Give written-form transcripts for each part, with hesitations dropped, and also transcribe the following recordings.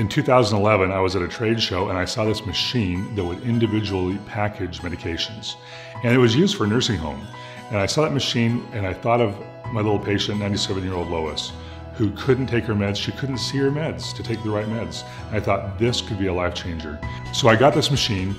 In 2011, I was at a trade show and I saw this machine that would individually package medications. And it was used for a nursing home. And I saw that machine and I thought of my little patient, 97-year-old Lois, who couldn't take her meds. She couldn't see her meds to take the right meds. And I thought this could be a life changer. So I got this machine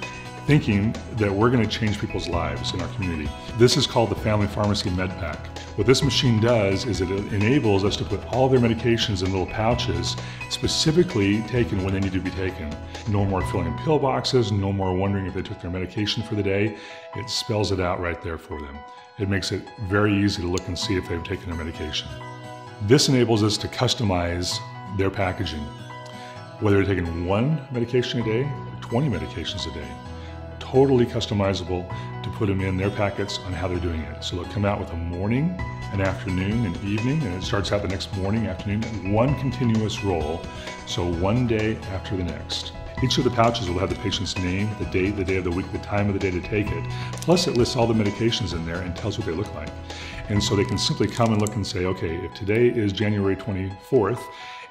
thinking that we're going to change people's lives in our community. This is called the Family Pharmacy MedPack. What this machine does is it enables us to put all their medications in little pouches, specifically taken when they need to be taken. No more filling pill boxes, no more wondering if they took their medication for the day. It spells it out right there for them. It makes it very easy to look and see if they've taken their medication. This enables us to customize their packaging, whether they're taking one medication a day or 20 medications a day. Totally customizable to put them in their packets on how they're doing it. So they'll come out with a morning, an afternoon, an evening, and it starts out the next morning, afternoon, and one continuous roll. So one day after the next. Each of the pouches will have the patient's name, the date, the day of the week, the time of the day to take it. Plus it lists all the medications in there and tells what they look like. And so they can simply come and look and say, okay, if today is January 24th,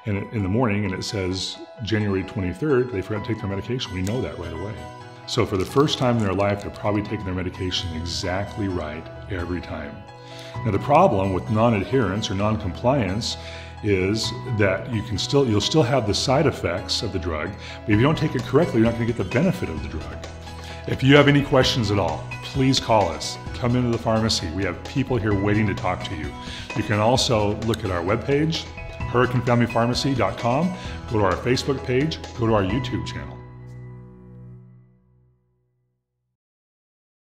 and in the morning, and it says January 23rd, they forgot to take their medication. We know that right away. So for the first time in their life, they're probably taking their medication exactly right every time. Now the problem with non-adherence or non-compliance is that you'll still have the side effects of the drug, but if you don't take it correctly, you're not going to get the benefit of the drug. If you have any questions at all, please call us. Come into the pharmacy. We have people here waiting to talk to you. You can also look at our webpage, hurricanefamilypharmacy.com, go to our Facebook page, go to our YouTube channel.